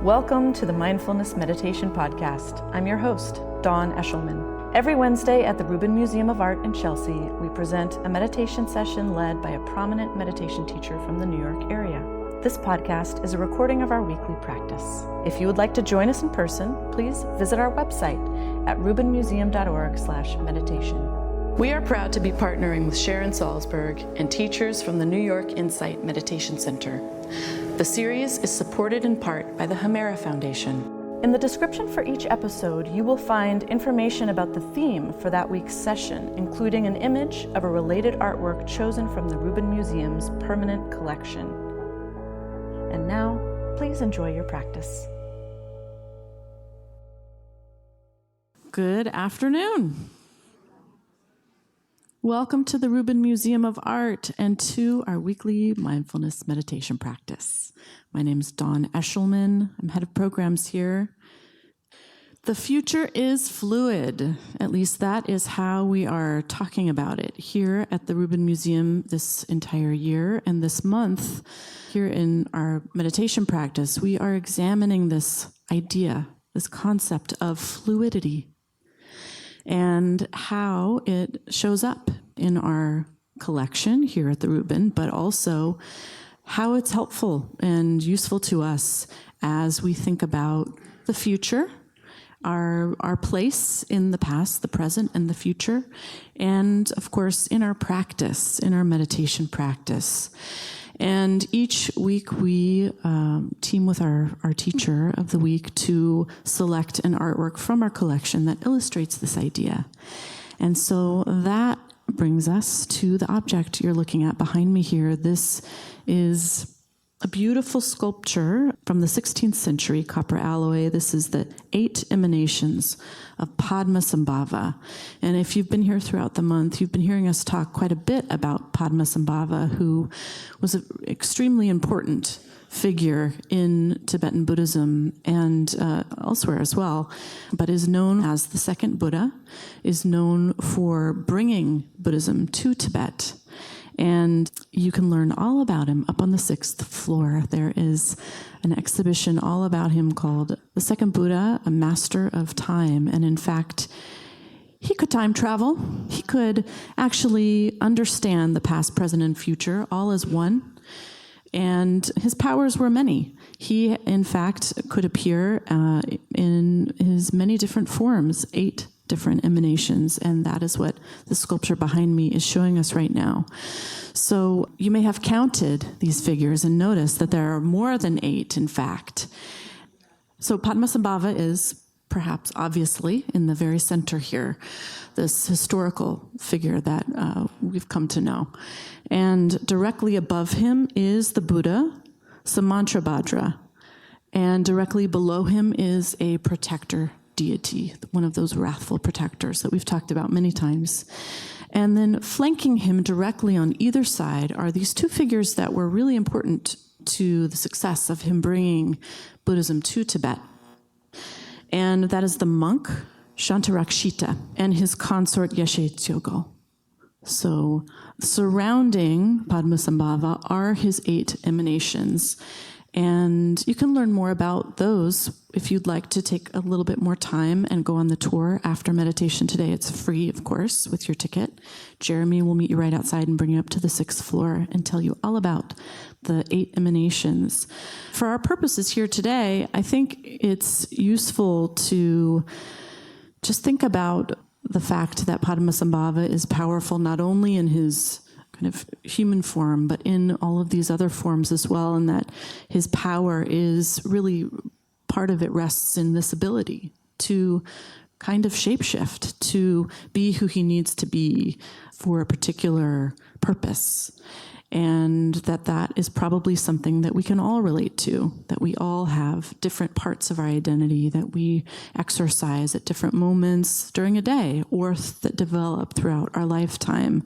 Welcome to the Mindfulness Meditation Podcast. I'm your host, Dawn Eshelman. Every Wednesday at the Rubin Museum of Art in Chelsea, we present a meditation session led by a prominent meditation teacher from the New York area. This podcast is a recording of our weekly practice. If you would like to join us in person, please visit our website at rubinmuseum.org/meditation. We are proud to be partnering with Sharon Salzberg and teachers from the New York Insight Meditation Center. The series is supported in part by the Hemera Foundation. In the description for each episode, you will find information about the theme for that week's session, including an image of a related artwork chosen from the Rubin Museum's permanent collection. And now, please enjoy your practice. Good afternoon. Welcome to the Rubin Museum of Art and to our weekly mindfulness meditation practice. My name is Dawn Eshelman. I'm head of programs here. The future is fluid. At least that is how we are talking about it here at the Rubin Museum this entire year. And this month, here in our meditation practice, we are examining this idea, this concept of fluidity, and how it shows up in our collection here at the Rubin, but also how it's helpful and useful to us as we think about the future, our place in the past, the present, and the future, and of course in our practice, in our meditation practice. And each week we team with our teacher of the week to select an artwork from our collection that illustrates this idea. And so that brings us to the object you're looking at behind me here. This is a beautiful sculpture from the 16th century, copper alloy. This is the 8 emanations of Padmasambhava. And if you've been here throughout the month, you've been hearing us talk quite a bit about Padmasambhava, who was an extremely important figure in Tibetan Buddhism and elsewhere as well, but is known as the second Buddha, is known for bringing Buddhism to Tibet. And you can learn all about him up on the 6th floor. There is an exhibition all about him called The Second Buddha, a Master of Time. And in fact, he could time travel. He could actually understand the past, present, and future all as one. And his powers were many. He, in fact, could appear in his many different forms, 8 different emanations, and that is what the sculpture behind me is showing us right now. So you may have counted these figures and noticed that there are more than 8, in fact. So Padmasambhava is perhaps obviously in the very center here, this historical figure that we've come to know. And directly above him is the Buddha, Samantrabhadra, and directly below him is a protector deity, one of those wrathful protectors that we've talked about many times. And then flanking him directly on either side are these 2 figures that were really important to the success of him bringing Buddhism to Tibet. And that is the monk, Shantarakshita, and his consort, Yeshe Tsogyal. So surrounding Padmasambhava are his 8 emanations. And you can learn more about those if you'd like to take a little bit more time and go on the tour after meditation today. It's free, of course, with your ticket. Jeremy will meet you right outside and bring you up to the 6th floor and tell you all about the 8 emanations. For our purposes here today, I think it's useful to just think about the fact that Padmasambhava is powerful not only in his kind of human form, but in all of these other forms as well, and that his power is really, part of it rests in this ability to kind of shapeshift, to be who he needs to be for a particular purpose. And that is probably something that we can all relate to, that we all have different parts of our identity that we exercise at different moments during a day or that develop throughout our lifetime.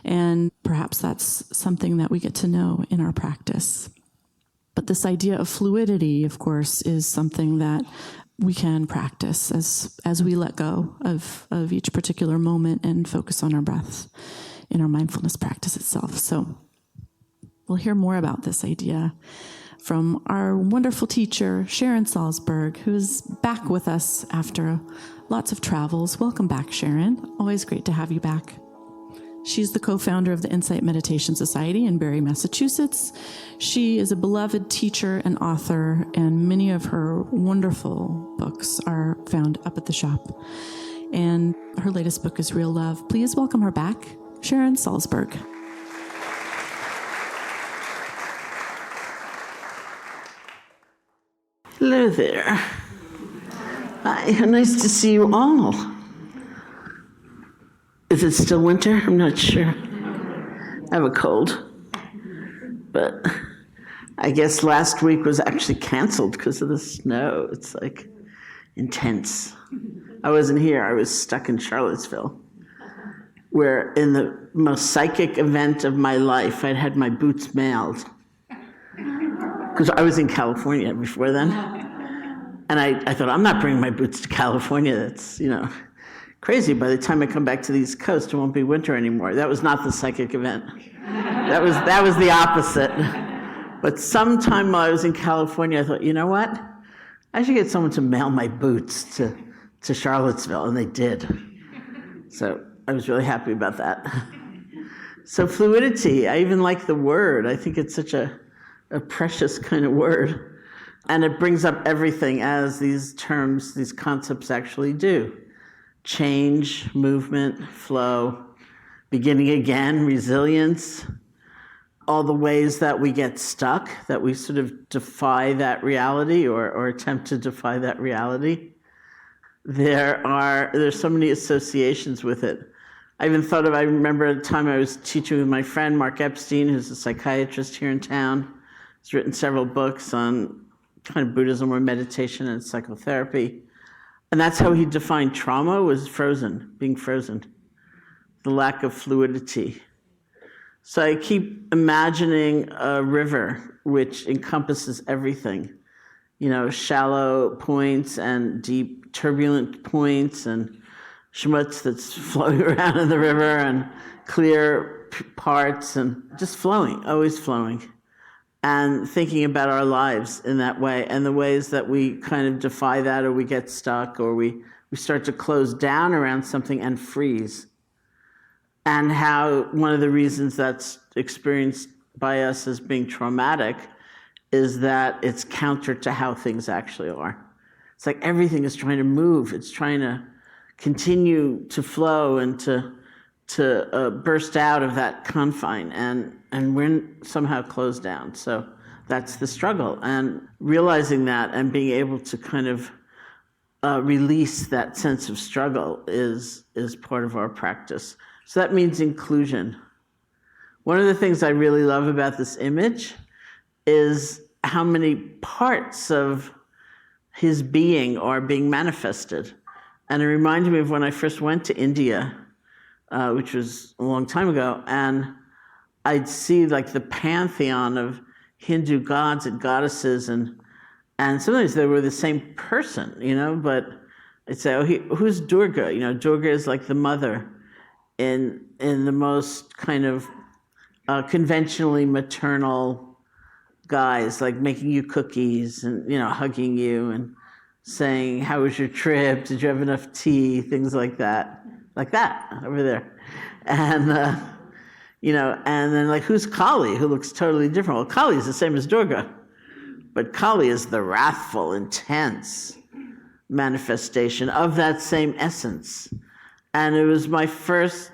And perhaps that's something that we get to know in our practice. But this idea of fluidity, of course, is something that we can practice as we let go of each particular moment and focus on our breath in our mindfulness practice itself. So we'll hear more about this idea from our wonderful teacher, Sharon Salzberg, who's back with us after lots of travels. Welcome back, Sharon. Always great to have you back. She's the co-founder of the Insight Meditation Society in Barre, Massachusetts. She is a beloved teacher and author, and many of her wonderful books are found up at the shop. And her latest book is Real Love. Please welcome her back, Sharon Salzberg. Hello there. Hi, nice to see you all. Is it still winter? I'm not sure. I have a cold. But I guess last week was actually canceled because of the snow. It's like intense. I wasn't here. I was stuck in Charlottesville, where in the most psychic event of my life, I'd had my boots mailed. Because I was in California before then. And I thought, I'm not bringing my boots to California. That's, crazy. By the time I come back to the East Coast, it won't be winter anymore. That was not the psychic event. That was the opposite. But sometime while I was in California, I thought, you know what? I should get someone to mail my boots to Charlottesville, and they did. So I was really happy about that. So fluidity, I even like the word. I think it's such a precious kind of word. And it brings up everything as these terms, these concepts actually do. Change, movement, flow, beginning again, resilience, all the ways that we get stuck, that we sort of defy that reality or attempt to defy that reality. There's so many associations with it. I remember a time I was teaching with my friend Mark Epstein, who's a psychiatrist here in town. He's written several books on kind of Buddhism or meditation and psychotherapy. And that's how he defined trauma, was being frozen, the lack of fluidity. So I keep imagining a river which encompasses everything, shallow points and deep turbulent points and schmutz that's flowing around in the river and clear parts and just flowing, always flowing. And thinking about our lives in that way and the ways that we kind of defy that or we get stuck or we start to close down around something and freeze. And how one of the reasons that's experienced by us as being traumatic is that it's counter to how things actually are. It's like everything is trying to move. It's trying to continue to flow and to burst out of that confine, and we're somehow closed down. So that's the struggle. And realizing that and being able to kind of release that sense of struggle is part of our practice. So that means inclusion. One of the things I really love about this image is how many parts of his being are being manifested. And it reminded me of when I first went to India, which was a long time ago, and I'd see like the pantheon of Hindu gods and goddesses, and sometimes they were the same person, but I'd say, who's Durga? Durga is like the mother in the most kind of conventionally maternal guise, like making you cookies and, hugging you and saying, how was your trip? Did you have enough tea? Things like that over there. And, and then like, who's Kali, who looks totally different? Well, Kali is the same as Durga, but Kali is the wrathful, intense manifestation of that same essence. And it was my first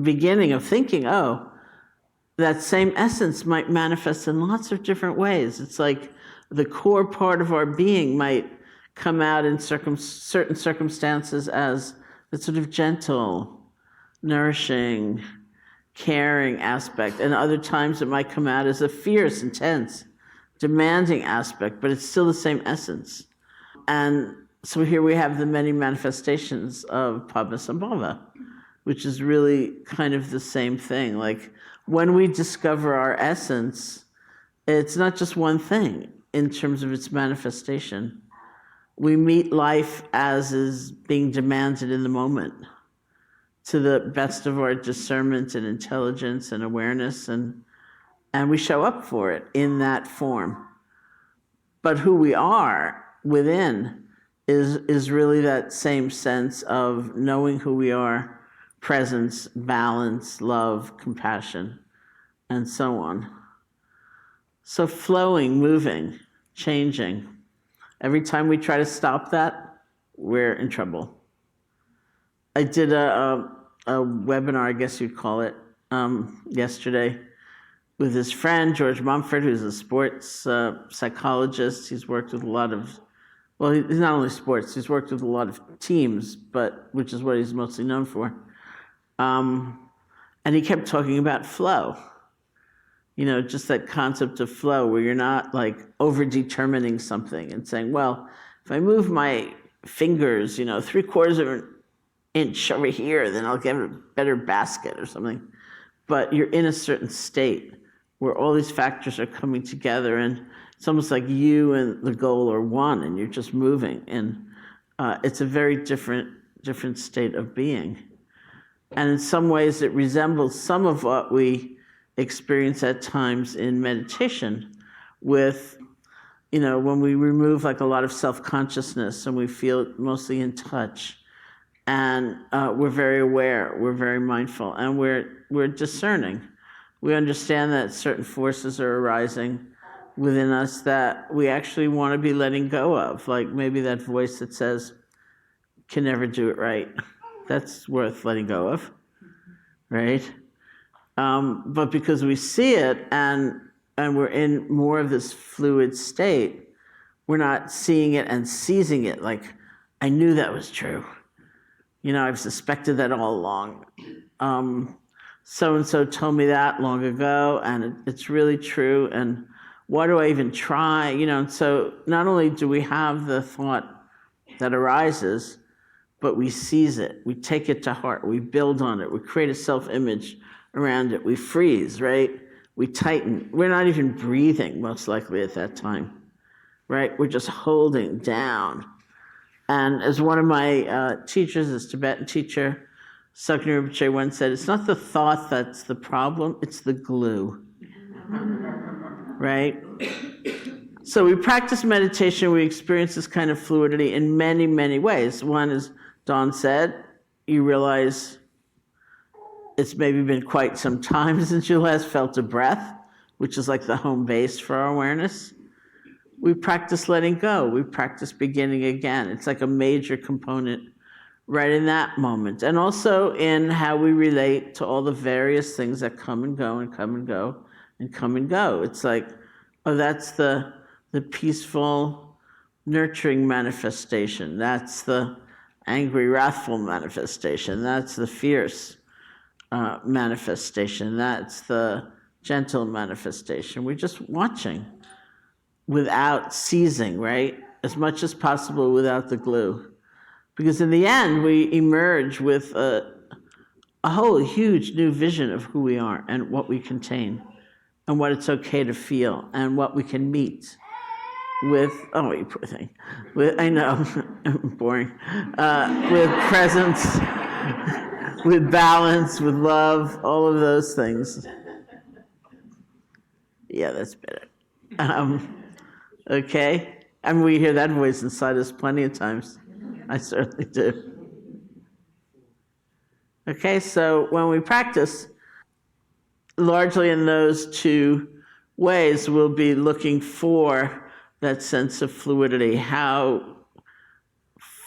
beginning of thinking, that same essence might manifest in lots of different ways. It's like the core part of our being might come out in certain circumstances as the sort of gentle, nourishing, caring aspect. And other times it might come out as a fierce, intense, demanding aspect, but it's still the same essence. And so here we have the many manifestations of Padmasambhava, which is really kind of the same thing. Like when we discover our essence, it's not just one thing in terms of its manifestation. We meet life as is being demanded in the moment to the best of our discernment and intelligence and awareness, and we show up for it in that form. But who we are within is really that same sense of knowing who we are, presence, balance, love, compassion, and so on. So flowing, moving, changing. Every time we try to stop that, we're in trouble. I did a webinar, I guess you'd call it, yesterday with his friend, George Mumford, who's a sports psychologist. He's worked with a lot of, well, he's not only sports, he's worked with a lot of teams, but which is what he's mostly known for. And he kept talking about flow. You know, just that concept of flow where you're not like over-determining something and saying, well, if I move my fingers, 3/4 of an inch over here, then I'll get a better basket or something. But you're in a certain state where all these factors are coming together, and it's almost like you and the goal are one, and you're just moving. And it's a very different state of being. And in some ways, it resembles some of what we experience at times in meditation with, when we remove like a lot of self-consciousness and we feel mostly in touch. And we're very aware, we're very mindful, and we're discerning. We understand that certain forces are arising within us that we actually want to be letting go of, like maybe that voice that says, can never do it right. That's worth letting go of, right? But because we see it and we're in more of this fluid state, we're not seeing it and seizing it like, I knew that was true. I've suspected that all along. So-and-so told me that long ago, and it's really true, and why do I even try? And so not only do we have the thought that arises, but we seize it, we take it to heart, we build on it, we create a self-image around it, we freeze, right? We tighten. We're not even breathing, most likely at that time, right? We're just holding down. And as one of my teachers, this Tibetan teacher, Sukhna Rinpoche, once said, it's not the thought that's the problem, it's the glue, right? So we practice meditation, we experience this kind of fluidity in many, many ways. One, as Dawn said, you realize it's maybe been quite some time since you last felt a breath, which is like the home base for our awareness. We practice letting go. We practice beginning again. It's like a major component right in that moment. And also in how we relate to all the various things that come and go and come and go and come and go. It's like, oh, that's the peaceful, nurturing manifestation. That's the angry, wrathful manifestation. That's the fierce manifestation. That's the gentle manifestation. We're just watching without seizing, right? As much as possible without the glue. Because in the end, we emerge with a whole huge new vision of who we are and what we contain and what it's okay to feel and what we can meet with, oh, you poor thing. I know, boring. With presence, with balance, with love, all of those things. Yeah, that's better. Okay? And we hear that voice inside us plenty of times. I certainly do. Okay, so when we practice, largely in those two ways, we'll be looking for that sense of fluidity, how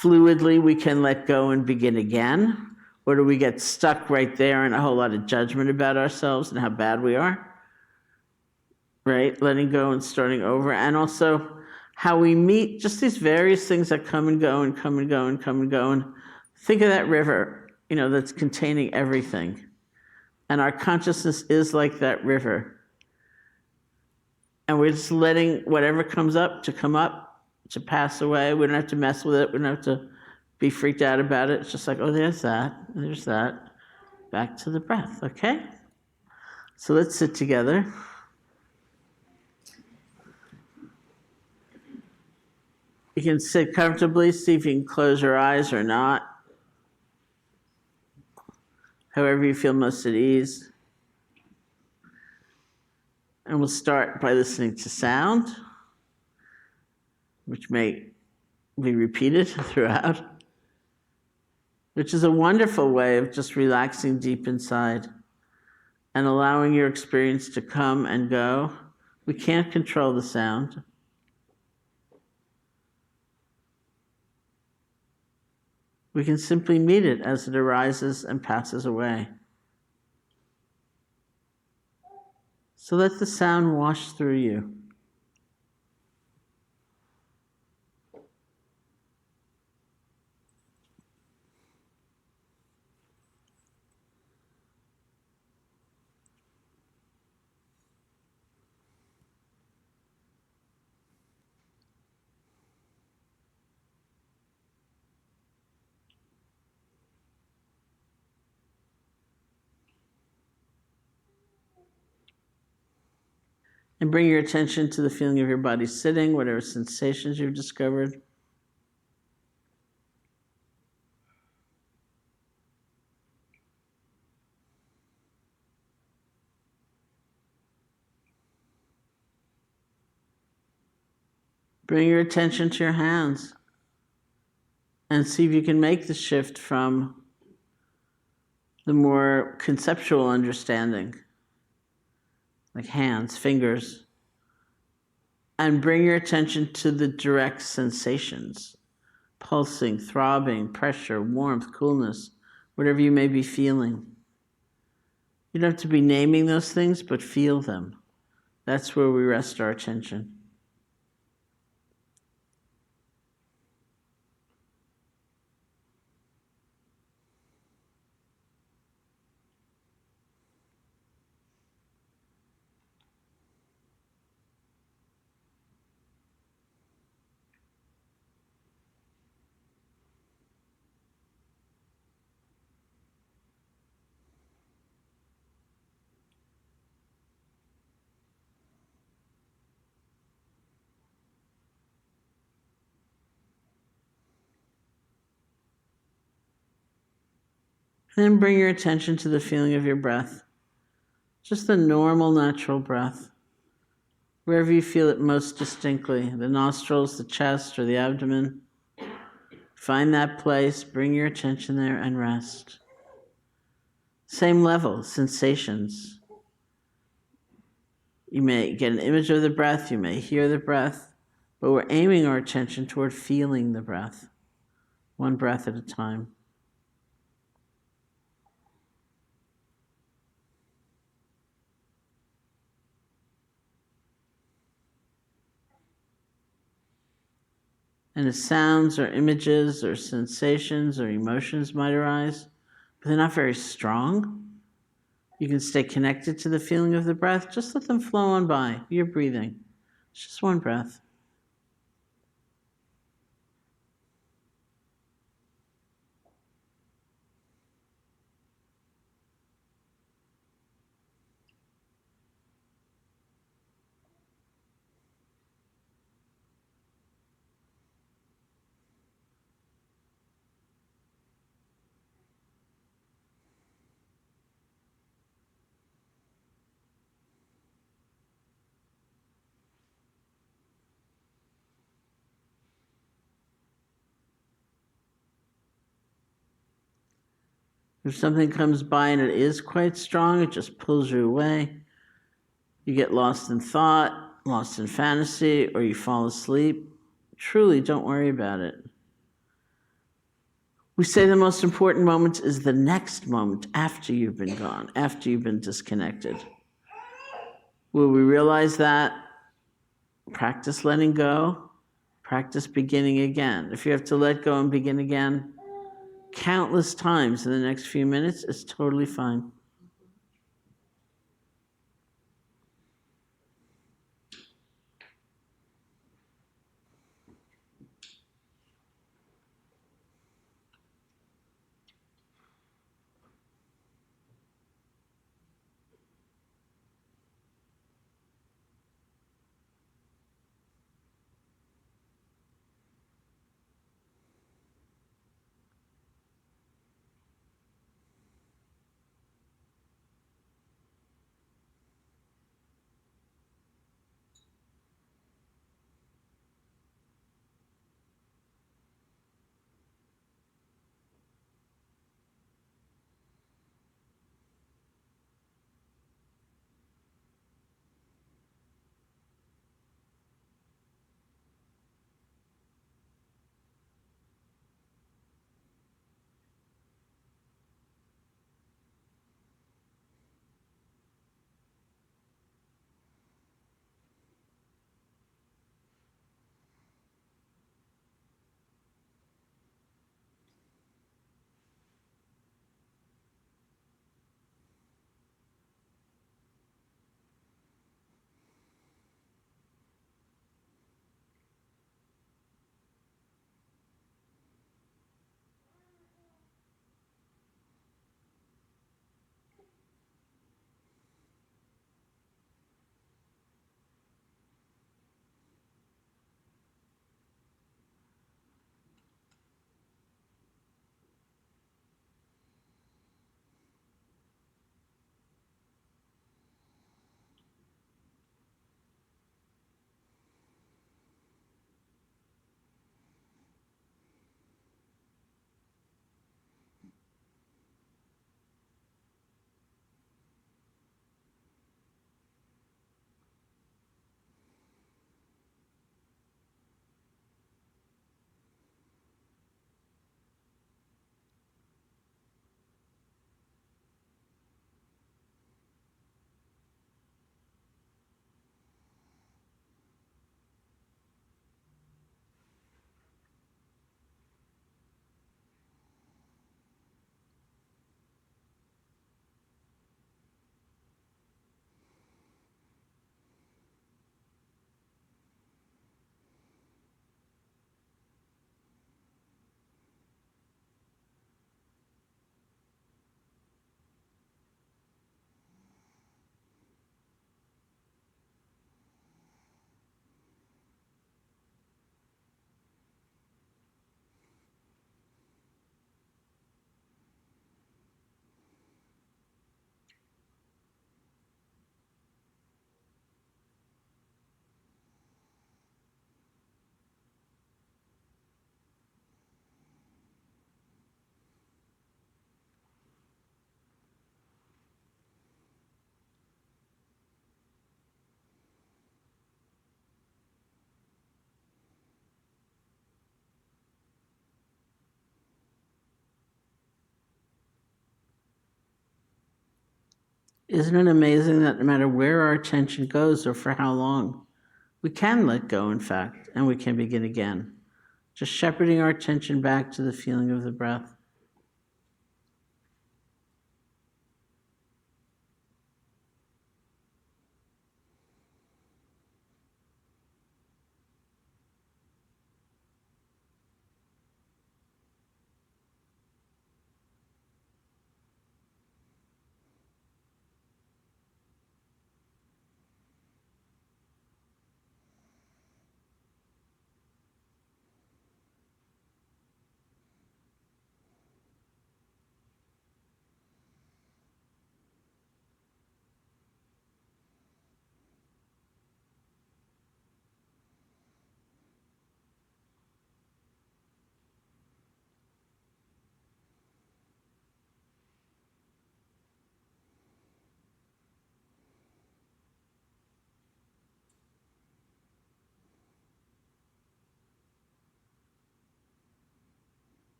fluidly we can let go and begin again, or do we get stuck right there in a whole lot of judgment about ourselves and how bad we are, right? Letting go and starting over, and also how we meet just these various things that come and go and come and go and come and go. And think of that river, that's containing everything. And our consciousness is like that river. And we're just letting whatever comes up, to pass away. We don't have to mess with it. We don't have to be freaked out about it. It's just like, oh, there's that. Back to the breath, okay? So let's sit together. You can sit comfortably, see if you can close your eyes or not. However you feel most at ease. And we'll start by listening to sound. which may be repeated throughout, which is a wonderful way of just relaxing deep inside and allowing your experience to come and go. We can't control the sound. We can simply meet it as it arises and passes away. So let the sound wash through you. And bring your attention to the feeling of your body sitting, whatever sensations you've discovered. Bring your attention to your hands and see if you can make the shift from the more conceptual understanding, like hands, fingers, and bring your attention to the direct sensations, pulsing, throbbing, pressure, warmth, coolness, whatever you may be feeling. You don't have to be naming those things, but feel them. That's where we rest our attention. Then bring your attention to the feeling of your breath. Just the normal, natural breath. Wherever you feel it most distinctly, the nostrils, the chest, or the abdomen. Find that place, bring your attention there, and rest. Same level, sensations. You may get an image of the breath, you may hear the breath, but we're aiming our attention toward feeling the breath, one breath at a time. And as sounds or images or sensations or emotions might arise, but they're not very strong, you can stay connected to the feeling of the breath. Just let them flow on by. You're breathing. It's just one breath. If something comes by and it is quite strong, it just pulls you away. You get lost in thought, lost in fantasy, or you fall asleep. Truly, don't worry about it. We say the most important moment is the next moment after you've been gone, after you've been disconnected. Will we realize that? Practice letting go, practice beginning again. If you have to let go and begin again countless times in the next few minutes, it's totally fine. Isn't it amazing that no matter where our attention goes or for how long, we can let go, in fact, and we can begin again, just shepherding our attention back to the feeling of the breath.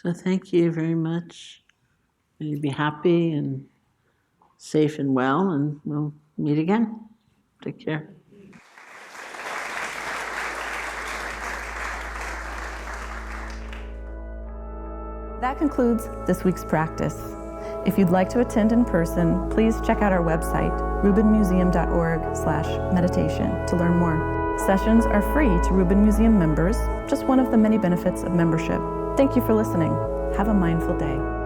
So thank you very much. May you be happy and safe and well, and we'll meet again. Take care. That concludes this week's practice. If you'd like to attend in person, please check out our website, rubinmuseum.org/meditation, to learn more. Sessions are free to Rubin Museum members, just one of the many benefits of membership. Thank you for listening. Have a mindful day.